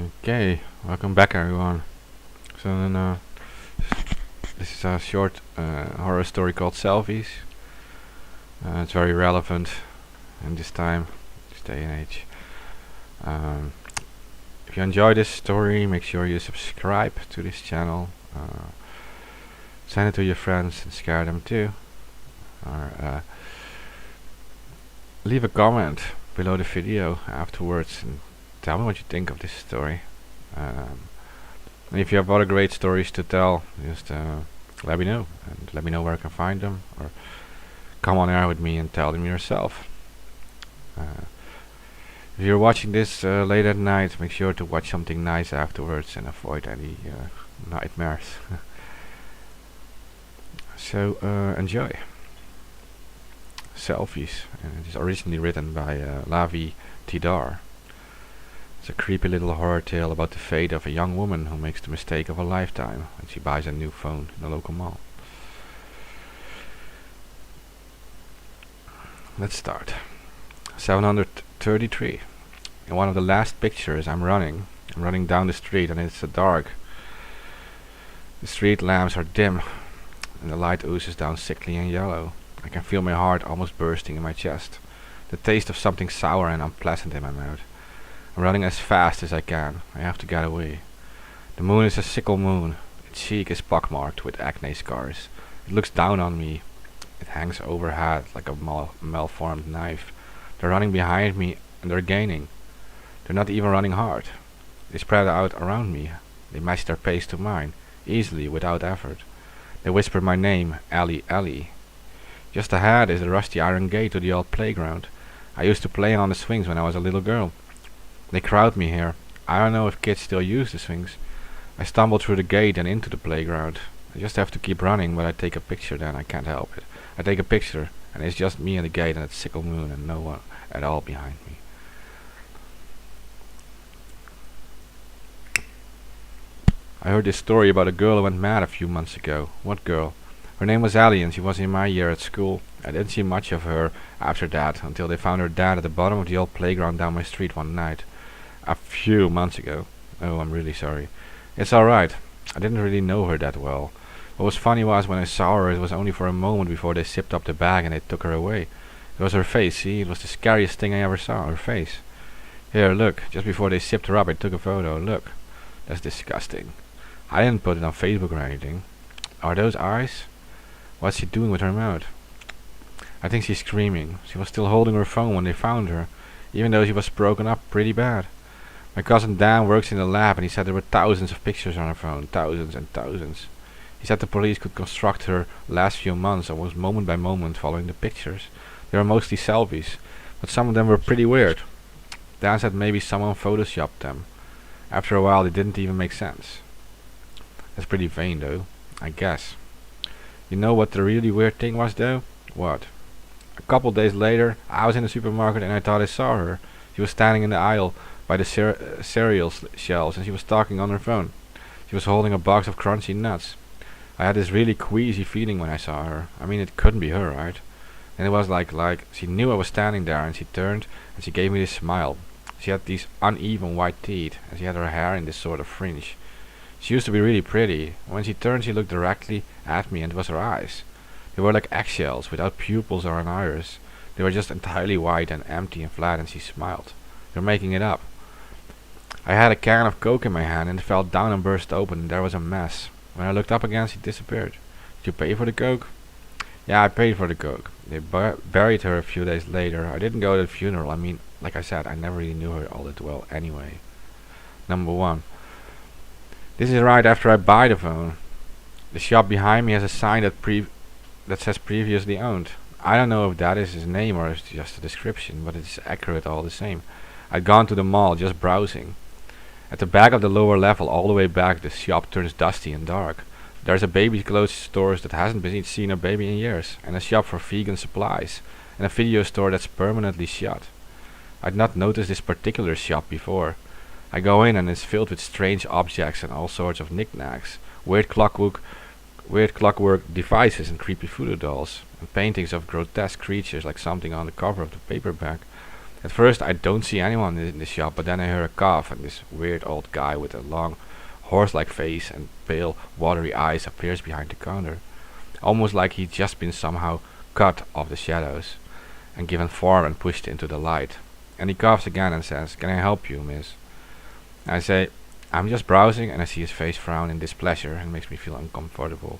Okay, welcome back everyone. So then, this is a short horror story called Selfies. It's very relevant in this time, this day and age. Um, if you enjoy this story, make sure you subscribe to this channel. Send it to your friends and scare them too. Or leave a comment below the video afterwards and tell me what you think of this story. And if you have other great stories to tell, just let me know, and let me know where I can find them, or come on air with me and tell them yourself. If you're watching this late at night, make sure to watch something nice afterwards and avoid any nightmares. So enjoy. Selfies. It is originally written by Lavi Tidar. It's a creepy little horror tale about the fate of a young woman who makes the mistake of a lifetime when she buys a new phone in a local mall. Let's start. 733. In one of the last pictures, I'm running down the street, and it's dark. The street lamps are dim and the light oozes down sickly and yellow. I can feel my heart almost bursting in my chest, the taste of something sour and unpleasant in my mouth. I'm running as fast as I can. I have to get away. The moon is a sickle moon. Its cheek is pockmarked with acne scars. It looks down on me. It hangs overhead like a malformed knife. They're running behind me and they're gaining. They're not even running hard. They spread out around me. They match their pace to mine, easily, without effort. They whisper my name, Ellie, Ellie. Just ahead is the rusty iron gate to the old playground. I used to play on the swings when I was a little girl. They crowd me here. I don't know if kids still use the swings. I stumble through the gate and into the playground. I just have to keep running, but I take a picture then. I can't help it. I take a picture, and it's just me and the gate and that sickle moon and no one at all behind me. I heard this story about a girl who went mad a few months ago. What girl? Her name was Ellie and she was in my year at school. I didn't see much of her after that, until they found her dead at the bottom of the old playground down my street one night. A few months ago. Oh, I'm really sorry. It's alright. I didn't really know her that well. What was funny was when I saw her, it was only for a moment before they zipped up the bag and they took her away. It was her face, see? It was the scariest thing I ever saw, her face. Here, look. Just before they zipped her up, I took a photo. Look. That's disgusting. I didn't put it on Facebook or anything. Are those eyes? What's she doing with her mouth? I think she's screaming. She was still holding her phone when they found her, even though she was broken up pretty bad. My cousin Dan works in the lab and he said there were thousands of pictures on her phone. Thousands and thousands. He said the police could construct her last few months almost moment by moment following the pictures. They were mostly selfies, but some of them were pretty weird. Dan said maybe someone photoshopped them. After a while they didn't even make sense. That's pretty vain though, I guess. You know what the really weird thing was though? What? A couple days later, I was in the supermarket and I thought I saw her. She was standing in the aisle by the cereal shelves and she was talking on her phone. She was holding a box of crunchy nuts. I had this really queasy feeling when I saw her. I mean, it couldn't be her, right? And it was like she knew I was standing there and she turned and she gave me this smile. She had these uneven white teeth and she had her hair in this sort of fringe. She used to be really pretty. When she turned, she looked directly at me and it was her eyes. They were like eggshells, without pupils or an iris. They were just entirely white and empty and flat, and she smiled. You're making it up. I had a can of Coke in my hand and it fell down and burst open and there was a mess. When I looked up again, she disappeared. Did you pay for the Coke? Yeah, I paid for the Coke. They buried her a few days later. I didn't go to the funeral. I mean, like I said, I never really knew her all that well anyway. Number 1. This is right after I buy the phone. The shop behind me has a sign that says previously owned. I don't know if that is his name or it's just a description, but it's accurate all the same. I'd gone to the mall just browsing. At the back of the lower level, all the way back, the shop turns dusty and dark. There's a baby clothes store that hasn't been seen a baby in years, and a shop for vegan supplies, and a video store that's permanently shut. I'd not noticed this particular shop before. I go in and it's filled with strange objects and all sorts of knickknacks, weird clockwork devices and creepy voodoo dolls, and paintings of grotesque creatures like something on the cover of the paperback. At first I don't see anyone in the shop, but then I hear a cough, and this weird old guy with a long horse-like face and pale, watery eyes appears behind the counter, almost like he'd just been somehow cut off the shadows and given form and pushed into the light. And he coughs again and says, "Can I help you, miss?" I say, "I'm just browsing," and I see his face frown in displeasure and makes me feel uncomfortable.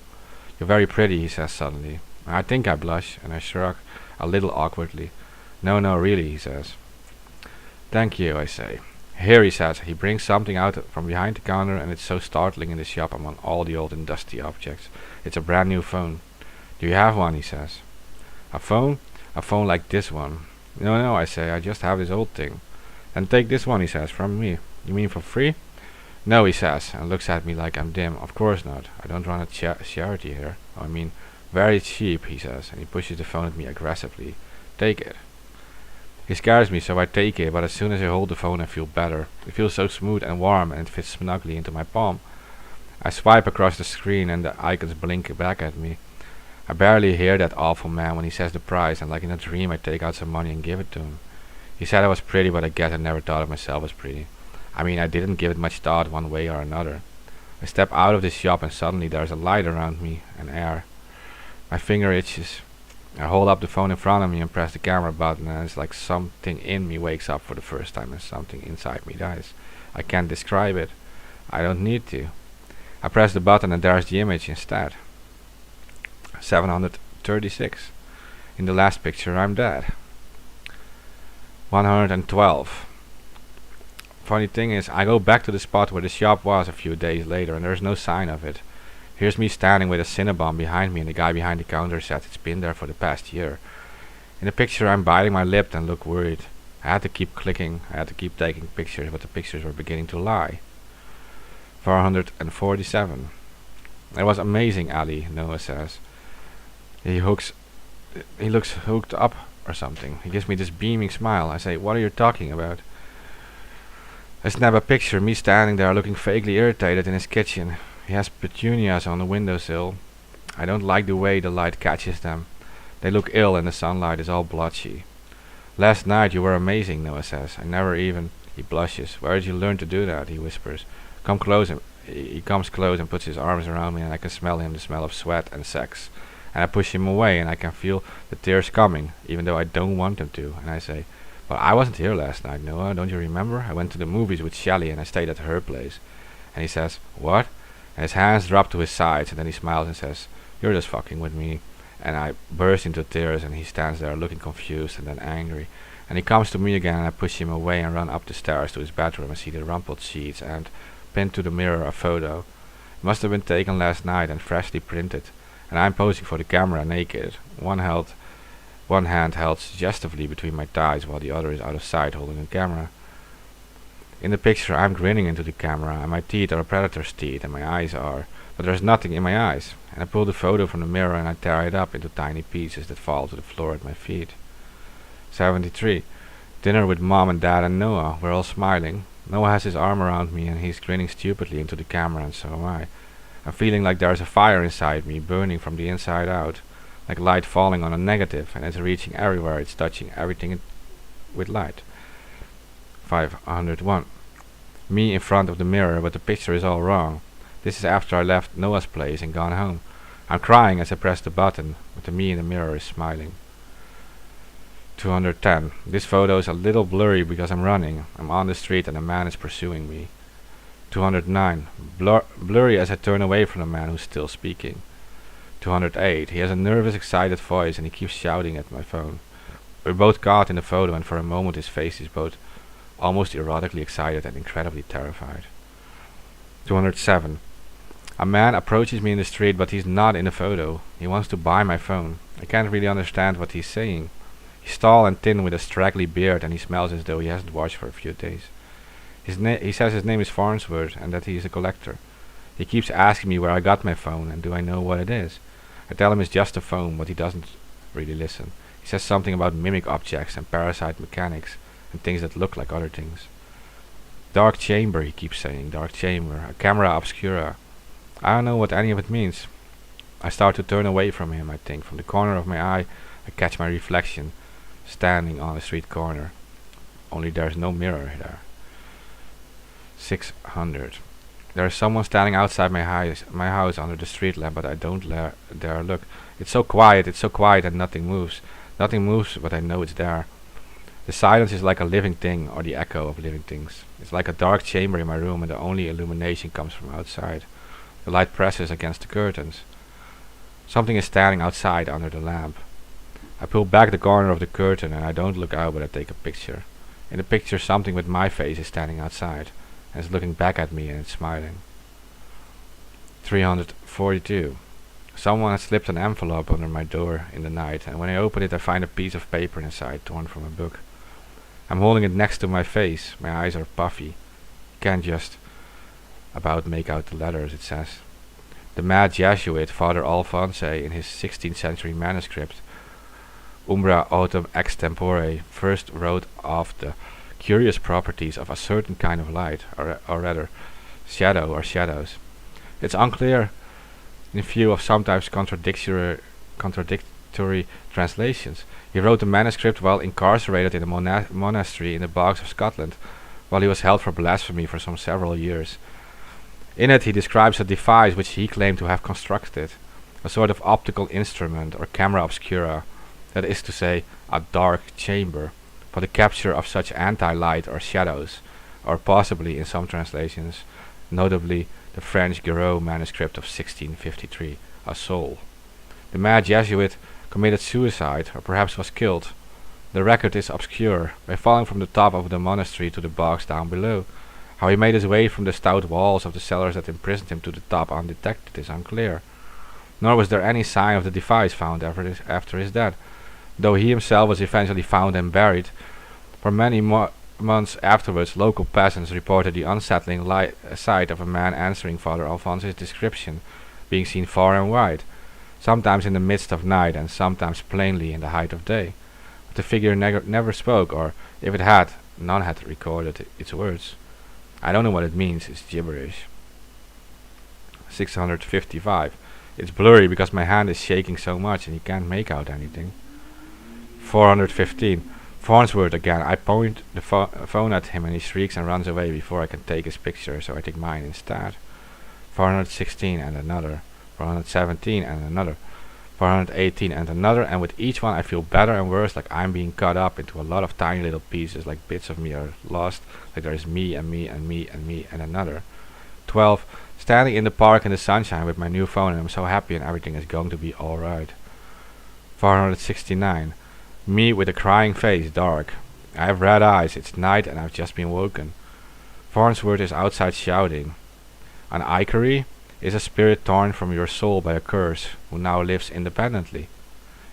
"You're very pretty," he says suddenly. I think I blush, and I shrug a little awkwardly. "No, no, really," he says. "Thank you," I say. "Here," he says. He brings something out from behind the counter, and it's so startling in the shop among all the old and dusty objects. It's a brand new phone. "Do you have one?" he says. "A phone? A phone like this one?" "No, no," I say. "I just have this old thing." "Then take this one," he says, "from me." "You mean for free?" "No," he says, and looks at me like I'm dim. "Of course not. I don't run a charity here. I mean, very cheap," he says, and he pushes the phone at me aggressively. "Take it." He scares me, so I take it, but as soon as I hold the phone I feel better. It feels so smooth and warm, and it fits snugly into my palm. I swipe across the screen and the icons blink back at me. I barely hear that awful man when he says the price, and like in a dream I take out some money and give it to him. He said I was pretty, but I guess I never thought of myself as pretty. I mean, I didn't give it much thought one way or another. I step out of this shop and suddenly there's a light around me and air. My finger itches. I hold up the phone in front of me and press the camera button, and it's like something in me wakes up for the first time and something inside me dies. I can't describe it. I don't need to. I press the button and there's the image instead. 736. In the last picture I'm dead. 112. Funny thing is, I go back to the spot where the shop was a few days later, and there's no sign of it. Here's me standing with a Cinnabon behind me, and the guy behind the counter says it's been there for the past year. In the picture I'm biting my lip and look worried. I had to keep clicking, I had to keep taking pictures, but the pictures were beginning to lie. 447. It was amazing, Ali, Noah says. He looks hooked up or something. He gives me this beaming smile. I say, "What are you talking about?" I snap a picture, me standing there looking vaguely irritated in his kitchen. He has petunias on the windowsill. I don't like the way the light catches them. They look ill and the sunlight is all blotchy. "Last night you were amazing," Noah says. He blushes. "Where did you learn to do that?" he whispers. "Come close." He comes close and puts his arms around me, and I can smell the smell of sweat and sex. And I push him away, and I can feel the tears coming, even though I don't want them to. And I say, "But I wasn't here last night, Noah. Don't you remember? I went to the movies with Shelley and I stayed at her place." And he says, "What?" And his hands drop to his sides, and then he smiles and says, "You're just fucking with me." And I burst into tears, and he stands there looking confused and then angry. And he comes to me again, and I push him away and run up the stairs to his bedroom and see the rumpled sheets and pinned to the mirror a photo. It must have been taken last night and freshly printed. And I'm posing for the camera naked, one hand held suggestively between my thighs while the other is out of sight holding the camera. In the picture I'm grinning into the camera, and my teeth are a predator's teeth, and my eyes are, but there's nothing in my eyes. And I pull the photo from the mirror and I tear it up into tiny pieces that fall to the floor at my feet. 73. Dinner with Mom and Dad and Noah. We're all smiling. Noah has his arm around me and he's grinning stupidly into the camera, and so am I. I'm feeling like there's a fire inside me, burning from the inside out, like light falling on a negative, and it's reaching everywhere, it's touching everything with light. 501. Me in front of the mirror, but the picture is all wrong. This is after I left Noah's place and gone home. I'm crying as I press the button, but the me in the mirror is smiling. 210. This photo is a little blurry because I'm running. I'm on the street and a man is pursuing me. 209. Blurry as I turn away from the man who's still speaking. 208. He has a nervous, excited voice and he keeps shouting at my phone. We're both caught in the photo, and for a moment his face is both almost erotically excited and incredibly terrified. 207. A man approaches me in the street, but he's not in the photo. He wants to buy my phone. I can't really understand what he's saying. He's tall and thin with a straggly beard, and he smells as though he hasn't washed for a few days. He says his name is Farnsworth and that he is a collector. He keeps asking me where I got my phone and do I know what it is. I tell him it's just a phone, but he doesn't really listen. He says something about mimic objects and parasite mechanics and things that look like other things. Dark chamber, he keeps saying, dark chamber, a camera obscura. I don't know what any of it means. I start to turn away from him, I think. From the corner of my eye, I catch my reflection, standing on a street corner. only there's no mirror there. 600. There is someone standing outside my house under the street lamp, but I don't dare look. It's so quiet, and nothing moves. Nothing moves, but I know it's there. The silence is like a living thing, or the echo of living things. It's like a dark chamber in my room, and the only illumination comes from outside. The light presses against the curtains. Something is standing outside under the lamp. I pull back the corner of the curtain, and I don't look out, but I take a picture. In the picture, something with my face is standing outside, and it's looking back at me, and it's smiling. 342. Someone has slipped an envelope under my door in the night, and when I open it I find a piece of paper inside, torn from a book. I'm holding it next to my face. My eyes are puffy. Can't just about make out the letters, it says. The mad Jesuit, Father Alphonse, in his 16th century manuscript, Umbra Autem Extempore, first wrote of the curious properties of a certain kind of light, or rather, shadow or shadows. It's unclear in view of sometimes contradictory translations. He wrote the manuscript while incarcerated in a monastery in the bogs of Scotland, while he was held for blasphemy for some several years. In it he describes a device which he claimed to have constructed, a sort of optical instrument or camera obscura, that is to say, a dark chamber, for the capture of such anti-light or shadows, or possibly in some translations, notably the French Guéraud manuscript of 1653, a soul. The mad Jesuit committed suicide, or perhaps was killed. The record is obscure, by falling from the top of the monastery to the bogs down below. How he made his way from the stout walls of the cellars that imprisoned him to the top undetected is unclear. Nor was there any sign of the device found after his death, though he himself was eventually found and buried. For many months afterwards, local peasants reported the unsettling sight of a man answering Father Alphonse's description, being seen far and wide, sometimes in the midst of night and sometimes plainly in the height of day. But the figure never spoke, or if it had, none had recorded its words. I don't know what it means, it's gibberish. 655. It's blurry because my hand is shaking so much and you can't make out anything. 415. Farnsworth again. I point the phone at him and he shrieks and runs away before I can take his picture, so I take mine instead. 416 and another. 417 and another. 418 and another, and with each one I feel better and worse, like I'm being cut up into a lot of tiny little pieces, like bits of me are lost, like there is me and me and me and me and another. 12. Standing in the park in the sunshine with my new phone, and I'm so happy and everything is going to be alright. 469. Me with a crying face, dark. I have red eyes, it's night and I've just been woken. Farnsworth is outside shouting. An Ikari is a spirit torn from your soul by a curse, who now lives independently.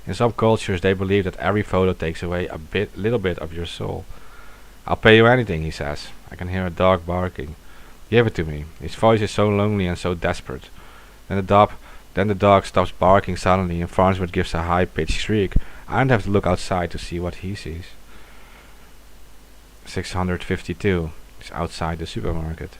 In some cultures they believe that every photo takes away a little bit of your soul. I'll pay you anything, he says. I can hear a dog barking. Give it to me. His voice is so lonely and so desperate. Then the dog stops barking suddenly and Farnsworth gives a high-pitched shriek. I don't have to look outside to see what he sees. 652. It's outside the supermarket.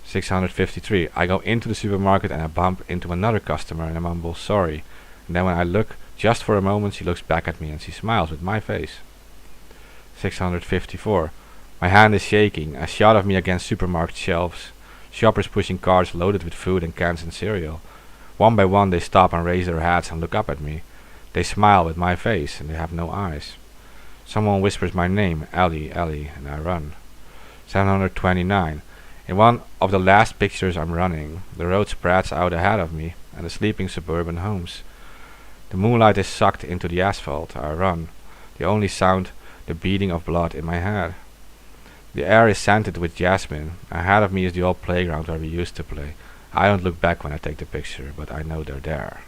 653. I go into the supermarket and I bump into another customer and I mumble sorry. And then when I look, just for a moment, she looks back at me and she smiles with my face. 654. My hand is shaking. A shot of me against supermarket shelves. Shoppers pushing carts loaded with food and cans and cereal. One by one they stop and raise their hats and look up at me. They smile with my face and they have no eyes. Someone whispers my name, Ellie, Ellie, and I run. 729. In one of the last pictures I'm running, the road spreads out ahead of me and the sleeping suburban homes. The moonlight is sucked into the asphalt. I run. The only sound, the beating of blood in my head. The air is scented with jasmine. Ahead of me is the old playground where we used to play. I don't look back when I take the picture, but I know they're there.